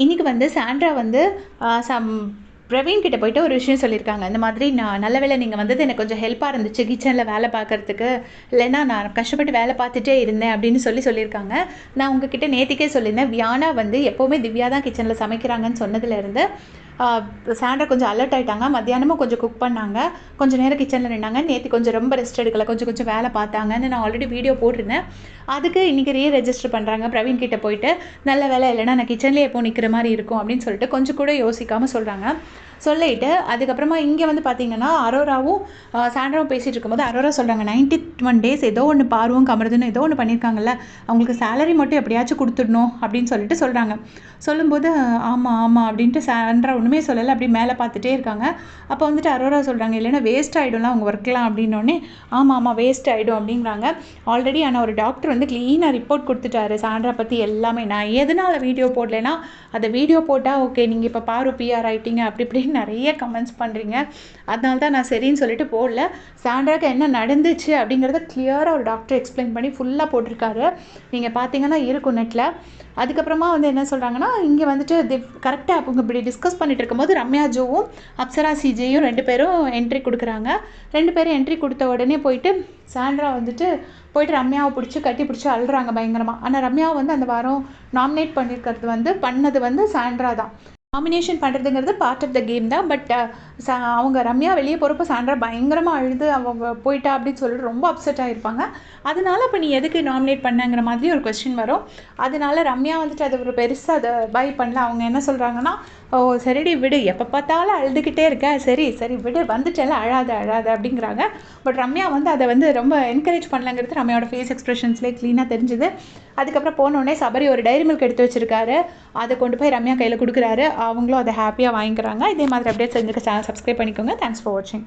இன்றைக்கி வந்து சாண்ட்ரா வந்து பிரவீன் கிட்ட போயிட்டு ஒரு விஷயம் சொல்லியிருக்காங்க. இந்த மாதிரி நான் நல்ல வேளை நீங்கள் வந்தது எனக்கு கொஞ்சம் ஹெல்ப்பாக இருந்துச்சு கிச்சனில் வேலை பார்க்குறதுக்கு. இல்லைன்னா நான் கஷ்டப்பட்டு வேலை பார்த்துட்டே இருந்தேன் அப்படின்னு சொல்லியிருக்காங்க. நான் உங்ககிட்ட நேத்திக்கே சொல்லியிருந்தேன். வியானா வந்து எப்போவுமே திவ்யா தான் கிச்சனில் சமைக்கிறாங்கன்னு சொன்னதுலேருந்து சாண்ட்ரா கொஞ்சம் அலர்ட் ஆகிட்டாங்க. மத்தியானமும் கொஞ்சம் குக் பண்ணாங்க. கொஞ்சம் நேரம் கிச்சனில் நின்னாங்க. நேற்று கொஞ்சம் ரொம்ப ரெஸ்ட் எடுக்கல, கொஞ்சம் வேலை பார்த்தாங்கன்னு நான் ஆல்ரெடி வீடியோ போட்டிருந்தேன். அதுக்கு இன்றைக்கி ரெஜிஸ்டர் பண்ணுறாங்க பிரவீன் கிட்ட போயிட்டு. நல்ல வேலை இல்லைனா நான் கிச்சன்லேயே எப்போ நிற்கிற மாதிரி இருக்கும் அப்படின்னு சொல்லிட்டு கொஞ்சம் கூட யோசிக்காமல் சொல்கிறாங்க. சொல்லிட்டு அதுக்கப்புறமா இங்கே வந்து பார்த்தீங்கன்னா அரோராவும் சாண்ட்ராவும் பேசிகிட்டு இருக்கும்போது அரோரா சொல்கிறாங்க 91 டேஸ் ஏதோ ஒன்று பார்வும் கமருதுன்னு ஏதோ ஒன்று பண்ணியிருக்காங்கல்ல, அவங்களுக்கு சேலரி மட்டும் எப்படியாச்சும் கொடுத்துடணும் அப்படின்னு சொல்லிட்டு சொல்கிறாங்க. சொல்லும்போது ஆமாம் ஆமாம் அப்படின்ட்டு சாண்ட்ரா ஒன்றுமே சொல்லலை, அப்படி மேலே பார்த்துட்டே இருக்காங்க. அப்போ வந்துட்டு அரோரா சொல்கிறாங்க இல்லைன்னா வேஸ்ட் ஆகிடும்லாம் அவங்க ஒர்க்லாம் அப்படின்னோடனே ஆமாம் வேஸ்ட் ஆகிடும் அப்படிங்கிறாங்க. ஆல்ரெடி ஆனால் ஒரு டாக்டர் வந்து க்ளீனாக ரிப்போர்ட் கொடுத்துட்டாரு சாண்ட்ரா பற்றி எல்லாமே. நான் எதனால் வீடியோ போடலைன்னா அதை வீடியோ போட்டால் ஓகே நீங்கள் இப்போ பாரு பிஆர் ஆகிட்டீங்க அப்படி இப்படின்னு நிறைய கமெண்ட்ஸ் பண்ணுறீங்க. அதனால தான் நான் சரின்னு சொல்லிட்டு போடல. சாண்ட்ராக்கு என்ன நடந்துச்சு அப்படிங்கிறத கிளியராக ஒரு டாக்டர் எக்ஸ்பிளைன் பண்ணி ஃபுல்லாக போட்டிருக்காரு. நீங்கள் பார்த்தீங்கன்னா இருக்கும் நெட்டில். அதுக்கப்புறமா வந்து என்ன சொல்கிறாங்கன்னா இங்கே வந்துட்டு கரெக்டாக அவங்க இப்படி டிஸ்கஸ் பண்ணிட்டு இருக்கும்போது ரம்யா ஜோவும் அப்சரா சிஜேயும் 2 பேரும் என்ட்ரி கொடுக்குறாங்க. 2 பேரும் என்ட்ரி கொடுத்த உடனே போயிட்டு சாண்ட்ரா வந்துட்டு போயிட்டு ரம்யாவை கட்டி பிடிச்சி அழுறாங்க பயங்கரமாக. ஆனால் ரம்யாவை வந்து அந்த வாரம் நாமினேட் பண்ணது வந்து சாண்ட்ரா தான். நாமினேஷன் பண்ணுறதுங்கிறது பார்ட் ஆஃப் த கேம் தான். பட் அவங்க ரம்யா வெளியே போகிறப்போ சாண்ட்ரா பயங்கரமாக அழுது அவங்க போயிட்டா அப்படின்னு சொல்லிட்டு ரொம்ப அப்செட் ஆகிருப்பாங்க. அதனால இப்போ நீ எதுக்கு நாமினேட் பண்ணங்கிற மாதிரி ஒரு கொஸ்டின் வரும். அதனால ரம்யா வந்துட்டு அதை ஒரு பெருசாக அதை பை பண்ணல. அவங்க என்ன சொல்கிறாங்கன்னா ஓ சரிடி விடு, எப்போ பார்த்தாலும் அழுதுகிட்டே இருக்க, சரி சரி விடு வந்துட்டேல அழாத அப்படிங்கிறாங்க. பட் ரம்யா வந்து அதை வந்து ரொம்ப என்கரேஜ் பண்ணலங்கிறது ரம்யாவோட ஃபேஸ் எக்ஸ்பிரஷன்ஸ்லேயே க்ளீனாக தெரிஞ்சுது. அதுக்கப்புறம் போனோடனே சபரி ஒரு டைரி மில்க் எடுத்து வச்சிருக்காரு. அதை கொண்டு போய் ரம்யா கையில் கொடுக்குறாரு. அவங்களும் அதை ஹாப்பியாக வாங்கிக்கிறாங்க. இதே மாதிரி அப்படியே செஞ்சுக்க சேனல் சப்ஸ்கிரைப் பண்ணிக்கோங்க. தேங்க்ஸ் ஃபார் வாட்சிங்.